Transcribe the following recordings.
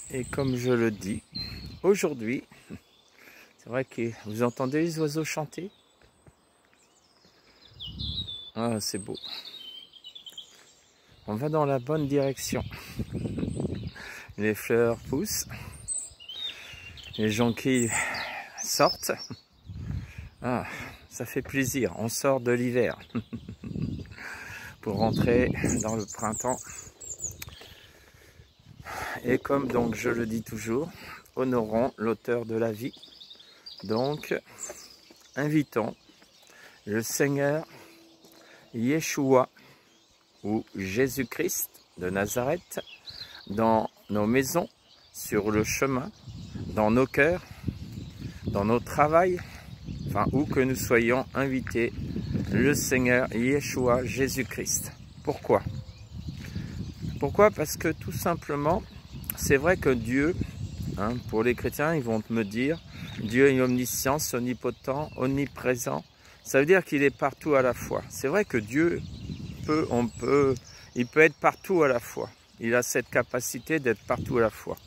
Et comme je le dis, aujourd'hui, c'est vrai que vous entendez les oiseaux chanter? Ah, c'est beau. On va dans la bonne direction. Les fleurs poussent. Les jonquilles sortent. Ah, ça fait plaisir. On sort de l'hiver pour rentrer dans le printemps. Et comme donc je le dis toujours, honorons l'auteur de la vie. Donc, invitons le Seigneur Yeshua ou Jésus-Christ de Nazareth dans nos maisons, sur le chemin, dans nos cœurs, dans nos travails, enfin où que nous soyons, invités le Seigneur Yeshua Jésus-Christ. Pourquoi? Pourquoi? Parce que tout simplement, c'est vrai que Dieu, pour les chrétiens, ils vont me dire, Dieu est omniscient, omnipotent, omniprésent. Ça veut dire qu'il est partout à la fois. C'est vrai que Dieu il peut être partout à la fois. Il a cette capacité d'être partout à la fois.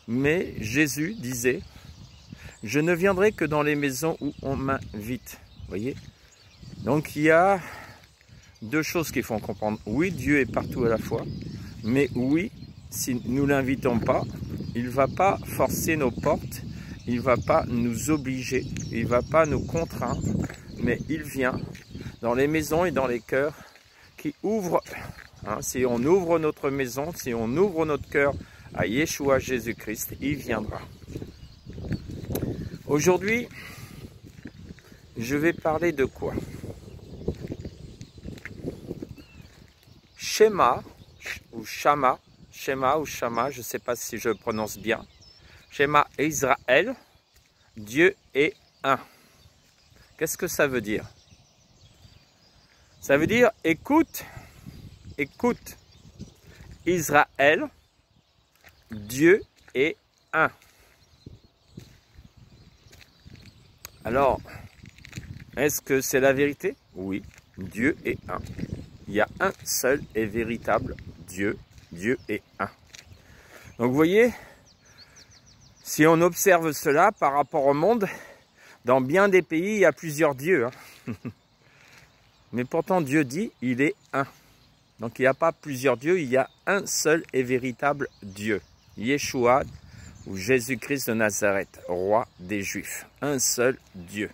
Mais Jésus disait, je ne viendrai que dans les maisons où on m'invite. Vous voyez? Donc il y a deux choses qu'il faut comprendre. Oui, Dieu est partout à la fois. Mais oui, si nous ne l'invitons pas, il ne va pas forcer nos portes. Il ne va pas nous obliger. Il ne va pas nous contraindre. Mais il vient dans les maisons et dans les cœurs qui ouvrent. Si on ouvre notre maison, si on ouvre notre cœur à Yeshua Jésus-Christ, il viendra. Aujourd'hui, je vais parler de quoi? Shema ou Shama, je ne sais pas si je prononce bien. Shema Israël, Dieu est un. Qu'est-ce que ça veut dire? Ça veut dire écoute, écoute, Israël, Dieu est un. Alors, est-ce que c'est la vérité? Oui, Dieu est un. Il y a un seul et véritable Dieu, Dieu est un. Donc vous voyez, si on observe cela par rapport au monde, dans bien des pays, il y a plusieurs dieux. Mais pourtant, Dieu dit, il est un. Donc il n'y a pas plusieurs dieux, il y a un seul et véritable Dieu. Yeshua ou Jésus-Christ de Nazareth, roi des Juifs. Un seul Dieu.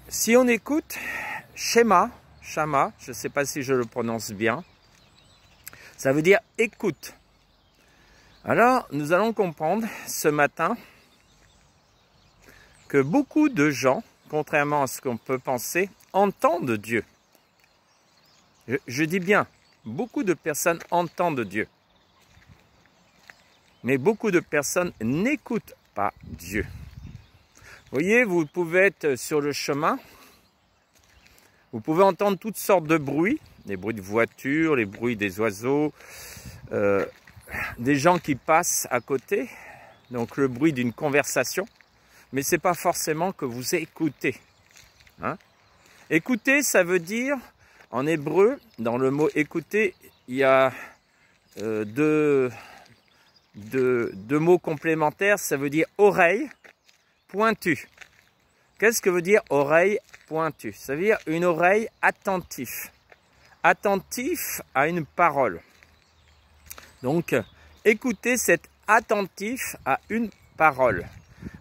Si on écoute Shema, je ne sais pas si je le prononce bien, ça veut dire écoute. Alors, nous allons comprendre ce matin que beaucoup de gens, contrairement à ce qu'on peut penser, entendent Dieu. Je dis bien, beaucoup de personnes entendent Dieu. Mais beaucoup de personnes n'écoutent pas Dieu. Vous voyez, vous pouvez être sur le chemin, vous pouvez entendre toutes sortes de bruits, les bruits de voitures, les bruits des oiseaux, des gens qui passent à côté, donc le bruit d'une conversation, mais ce n'est pas forcément que vous écoutez. Écouter, ça veut dire, en hébreu, dans le mot écouter, il y a deux mots complémentaires, ça veut dire oreille, pointue. Qu'est-ce que veut dire oreille pointue? Ça veut dire une oreille attentive. Attentif à une parole. Donc, écoutez, c'est attentif à une parole.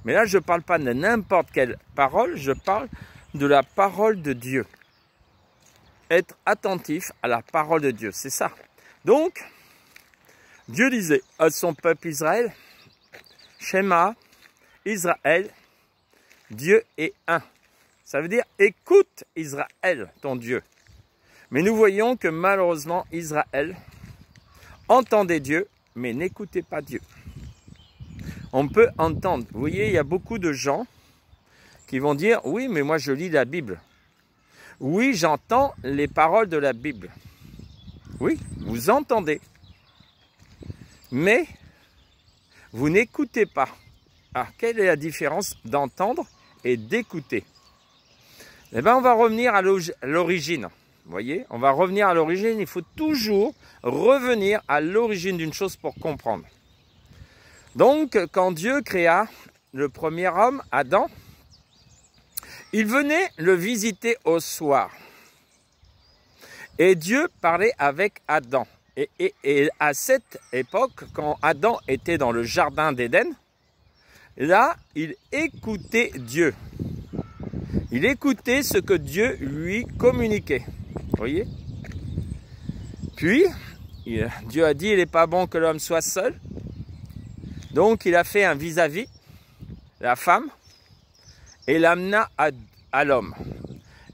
Mais là, je ne parle pas de n'importe quelle parole, je parle de la parole de Dieu. Être attentif à la parole de Dieu, c'est ça. Donc, Dieu disait à son peuple Israël, Shema, Israël, Dieu est un. Ça veut dire écoute Israël, ton Dieu. Mais nous voyons que malheureusement Israël entendait Dieu, mais n'écoutait pas Dieu. On peut entendre, vous voyez, il y a beaucoup de gens qui vont dire, oui, mais moi je lis la Bible. Oui, j'entends les paroles de la Bible. Oui, vous entendez. Mais vous n'écoutez pas. Alors, quelle est la différence d'entendre et d'écouter? Eh bien, on va revenir à l'origine. Vous voyez, on va revenir à l'origine. Il faut toujours revenir à l'origine d'une chose pour comprendre. Donc, quand Dieu créa le premier homme, Adam, il venait le visiter au soir. Et Dieu parlait avec Adam. Et à cette époque, quand Adam était dans le jardin d'Éden, là, il écoutait Dieu. Il écoutait ce que Dieu lui communiquait. Vous voyez? Puis, Dieu a dit, il n'est pas bon que l'homme soit seul. Donc, il a fait un vis-à-vis, la femme, et l'amena à l'homme.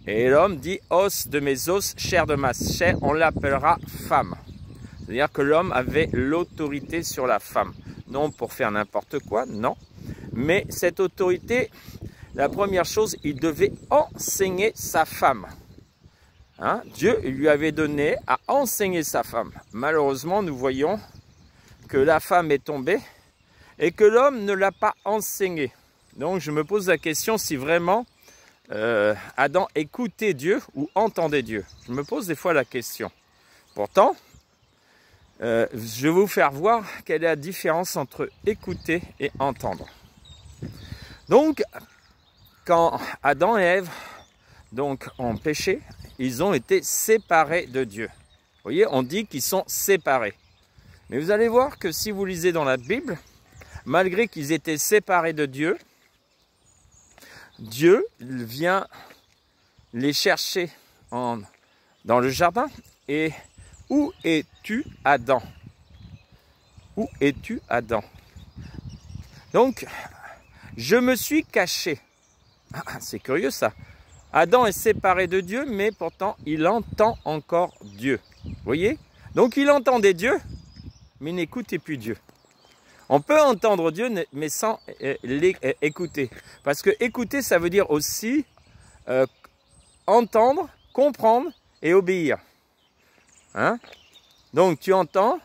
Et l'homme dit, os de mes os, chair de ma chair, on l'appellera femme. C'est-à-dire que l'homme avait l'autorité sur la femme. Non pour faire n'importe quoi, non. Mais cette autorité, la première chose, il devait enseigner sa femme. Hein? Dieu lui avait donné à enseigner sa femme. Malheureusement, nous voyons que la femme est tombée et que l'homme ne l'a pas enseignée. Donc je me pose la question si vraiment Adam écoutait Dieu ou entendait Dieu. Je me pose des fois la question. Pourtant, je vais vous faire voir quelle est la différence entre écouter et entendre. Donc, quand Adam et Ève ont péché, ils ont été séparés de Dieu. Vous voyez, on dit qu'ils sont séparés. Mais vous allez voir que si vous lisez dans la Bible, malgré qu'ils étaient séparés de Dieu, Dieu vient les chercher dans le jardin. Et où es-tu, Adam? Où es-tu, Adam? Donc, je me suis caché. Ah, c'est curieux ça. Adam est séparé de Dieu, mais pourtant, il entend encore Dieu. Vous voyez? Donc, il entendait Dieu, mais il n'écoutait plus Dieu. On peut entendre Dieu, mais sans l'écouter. Parce que écouter, ça veut dire aussi entendre, comprendre et obéir. Hein? Donc, tu entends,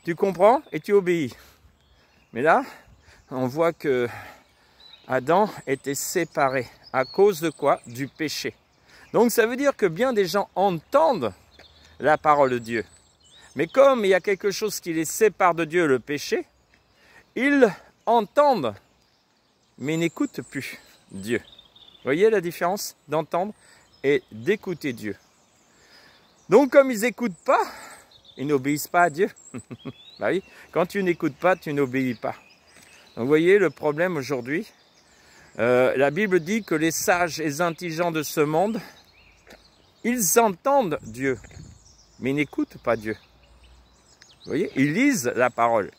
tu comprends et tu obéis. Mais là, on voit que Adam était séparé. À cause de quoi? Du péché. Donc ça veut dire que bien des gens entendent la parole de Dieu. Mais comme il y a quelque chose qui les sépare de Dieu, le péché, ils entendent, mais n'écoutent plus Dieu. Vous voyez la différence d'entendre et d'écouter Dieu. Donc comme ils n'écoutent pas, ils n'obéissent pas à Dieu. Bah oui, quand tu n'écoutes pas, tu n'obéis pas. Donc vous voyez le problème aujourd'hui. La Bible dit que les sages et les intelligents de ce monde, ils entendent Dieu, mais ils n'écoutent pas Dieu. Vous voyez, ils lisent la parole,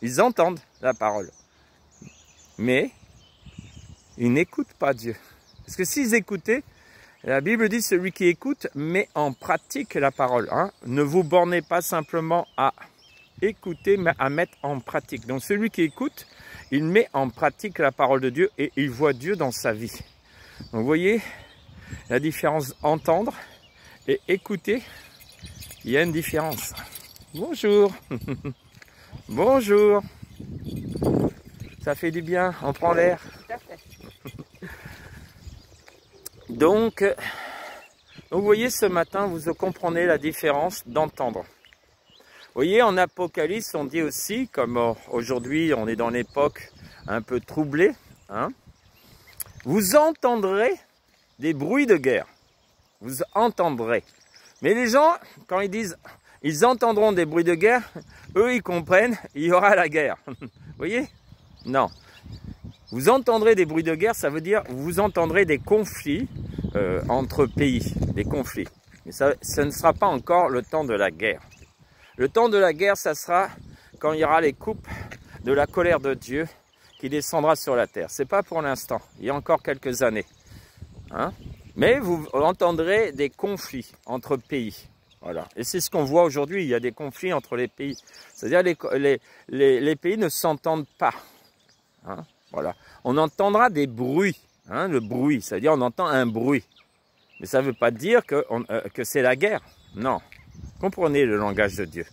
ils entendent la parole, mais ils n'écoutent pas Dieu. Parce que s'ils écoutaient, la Bible dit celui qui écoute met en pratique la parole. Hein. Ne vous bornez pas simplement à écouter, mais à mettre en pratique. Donc celui qui écoute, il met en pratique la parole de Dieu et il voit Dieu dans sa vie. Donc vous voyez la différence entendre et écouter. Il y a une différence. Bonjour. Bonjour. Ça fait du bien, on prend l'air. Donc, vous voyez ce matin, vous comprenez la différence d'entendre. Vous voyez, en Apocalypse, on dit aussi, comme aujourd'hui on est dans l'époque un peu troublée, hein, vous entendrez des bruits de guerre. Vous entendrez. Mais les gens, quand ils disent, ils entendront des bruits de guerre, eux ils comprennent, il y aura la guerre. Vous voyez? Non. Vous entendrez des bruits de guerre, ça veut dire vous entendrez des conflits entre pays, des conflits. Mais ça ne sera pas encore le temps de la guerre. Le temps de la guerre, ça sera quand il y aura les coupes de la colère de Dieu qui descendra sur la terre. Ce n'est pas pour l'instant, il y a encore quelques années. Hein? Mais vous entendrez des conflits entre pays. Voilà. Et c'est ce qu'on voit aujourd'hui, il y a des conflits entre les pays. C'est-à-dire les pays ne s'entendent pas. Hein? Voilà. On entendra des bruits. Hein? Le bruit, c'est-à-dire on entend un bruit. Mais ça ne veut pas dire que c'est la guerre. Non. Comprenez le langage de Dieu.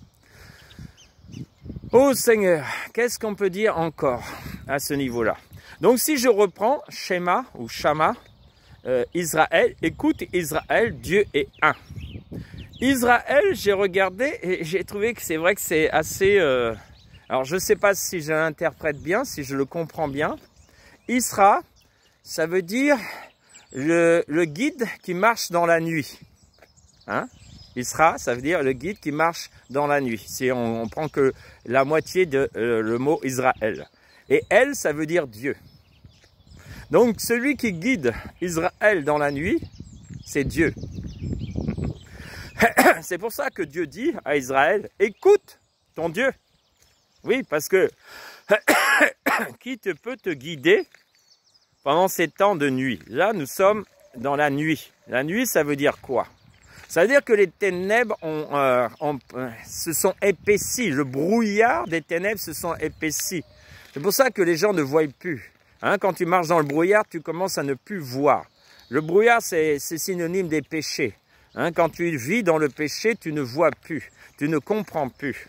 Oh Seigneur, qu'est-ce qu'on peut dire encore à ce niveau-là? Donc si je reprends Shema ou Shama, Israël, écoute Israël, Dieu est un. Israël, j'ai regardé et j'ai trouvé que c'est vrai que c'est assez... Alors, je ne sais pas si je l'interprète bien, si je le comprends bien. Isra, ça veut dire le guide qui marche dans la nuit. Hein? Isra, ça veut dire le guide qui marche dans la nuit. Si on prend que la moitié de le mot Israël. Et El, ça veut dire Dieu. Donc, celui qui guide Israël dans la nuit, c'est Dieu. C'est pour ça que Dieu dit à Israël, écoute ton Dieu. Oui, parce que qui peut te guider pendant ces temps de nuit? Là, nous sommes dans la nuit. La nuit, ça veut dire quoi? Ça veut dire que les ténèbres se sont épaissies. Le brouillard des ténèbres se sont épaissies. C'est pour ça que les gens ne voient plus. Hein, quand tu marches dans le brouillard, tu commences à ne plus voir. Le brouillard, c'est synonyme des péchés. Hein, quand tu vis dans le péché, tu ne vois plus. Tu ne comprends plus.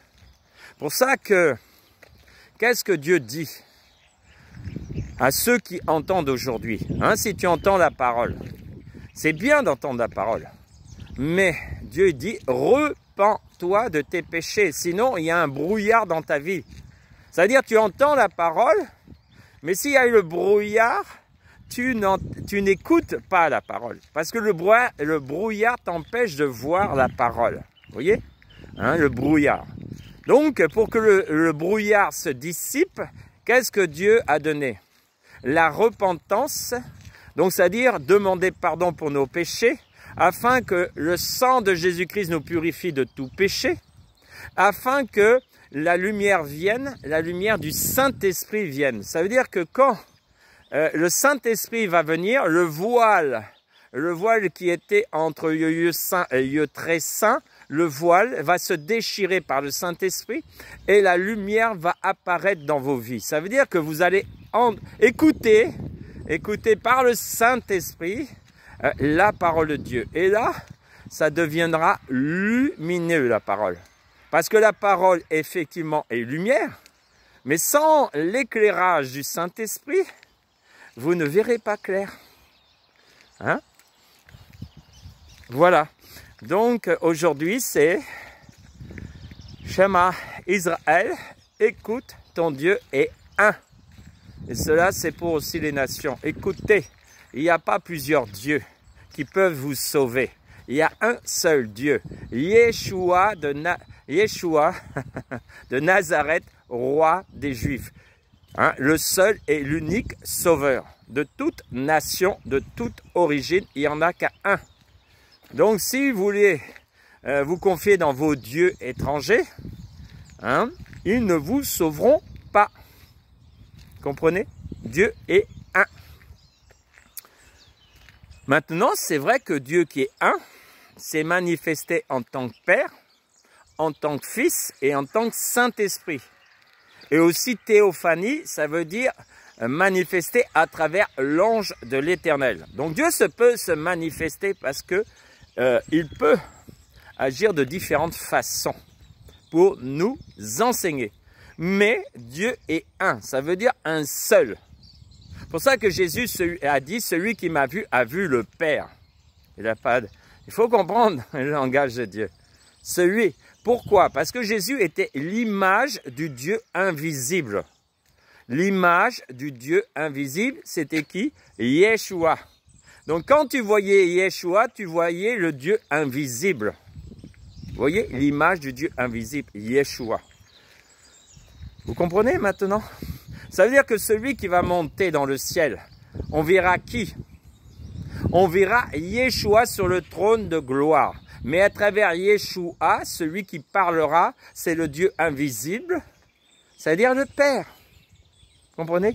Pour ça que, qu'est-ce que Dieu dit à ceux qui entendent aujourd'hui? Hein, si tu entends la parole, c'est bien d'entendre la parole. Mais Dieu dit, repens-toi de tes péchés. Sinon, il y a un brouillard dans ta vie. C'est-à-dire, tu entends la parole, mais s'il y a eu le brouillard, tu n'écoutes pas la parole. Parce que le brouillard t'empêche de voir la parole. Vous voyez, hein, le brouillard. Donc, pour que le brouillard se dissipe, qu'est-ce que Dieu a donné? La repentance, donc c'est-à-dire demander pardon pour nos péchés, afin que le sang de Jésus-Christ nous purifie de tout péché, afin que la lumière vienne, la lumière du Saint-Esprit vienne. Ça veut dire que quand le Saint-Esprit va venir, le voile qui était entre lieu saint et lieu très saint, le voile va se déchirer par le Saint-Esprit et la lumière va apparaître dans vos vies. Ça veut dire que vous allez écouter par le Saint-Esprit la parole de Dieu. Et là, ça deviendra lumineux, la parole. Parce que la parole, effectivement, est lumière, mais sans l'éclairage du Saint-Esprit, vous ne verrez pas clair. Hein? Voilà. Donc, aujourd'hui, c'est Shema Israël, écoute, ton Dieu est un. Et cela, c'est pour aussi les nations. Écoutez, il n'y a pas plusieurs dieux qui peuvent vous sauver. Il y a un seul Dieu, Yeshua de Nazareth, roi des Juifs. Hein, le seul et l'unique sauveur de toute nation, de toute origine, il n'y en a qu'un. Donc si vous voulez vous confier dans vos dieux étrangers, hein, ils ne vous sauveront pas. Comprenez? Dieu est un. Maintenant, c'est vrai que Dieu qui est un, s'est manifesté en tant que Père, en tant que Fils et en tant que Saint-Esprit. Et aussi théophanie, ça veut dire manifester à travers l'ange de l'Éternel. Donc Dieu peut se manifester parce que il peut agir de différentes façons pour nous enseigner. Mais Dieu est un, ça veut dire un seul. C'est pour ça que Jésus a dit, celui qui m'a vu a vu le Père. Il faut comprendre le langage de Dieu. Pourquoi? Parce que Jésus était l'image du Dieu invisible. L'image du Dieu invisible, c'était qui? Yeshua. Donc quand tu voyais Yeshua, tu voyais le Dieu invisible. Vous voyez l'image du Dieu invisible, Yeshua. Vous comprenez maintenant? Ça veut dire que celui qui va monter dans le ciel, on verra qui? On verra Yeshua sur le trône de gloire. Mais à travers Yeshua, celui qui parlera, c'est le Dieu invisible, c'est-à-dire le Père. Comprenez?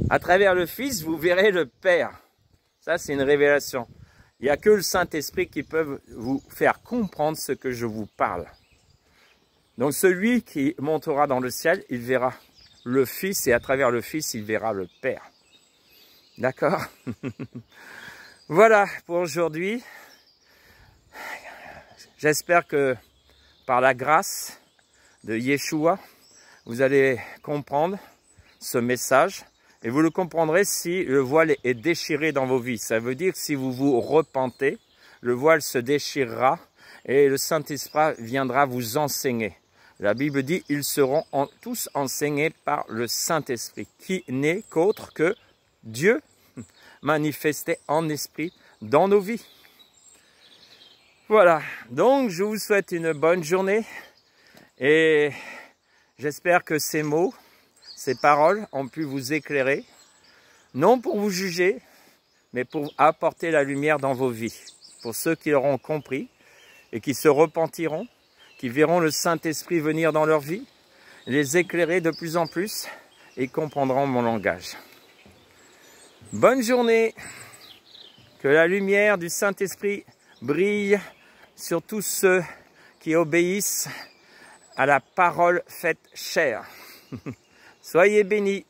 À travers le Fils, vous verrez le Père. Ça, c'est une révélation. Il n'y a que le Saint-Esprit qui peut vous faire comprendre ce que je vous parle. Donc celui qui montera dans le ciel, il verra le Fils et à travers le Fils, il verra le Père. D'accord? Voilà pour aujourd'hui. J'espère que par la grâce de Yeshua, vous allez comprendre ce message et vous le comprendrez si le voile est déchiré dans vos vies. Ça veut dire que si vous vous repentez, le voile se déchirera et le Saint-Esprit viendra vous enseigner. La Bible dit, ils seront tous enseignés par le Saint-Esprit, qui n'est qu'autre que Dieu manifesté en esprit dans nos vies. Voilà, donc je vous souhaite une bonne journée et j'espère que ces mots, ces paroles ont pu vous éclairer, non pour vous juger, mais pour apporter la lumière dans vos vies. Pour ceux qui l'auront compris et qui se repentiront, qui verront le Saint-Esprit venir dans leur vie, les éclairer de plus en plus et comprendront mon langage. Bonne journée, que la lumière du Saint-Esprit brille sur tous ceux qui obéissent à la parole faite chair. Soyez bénis.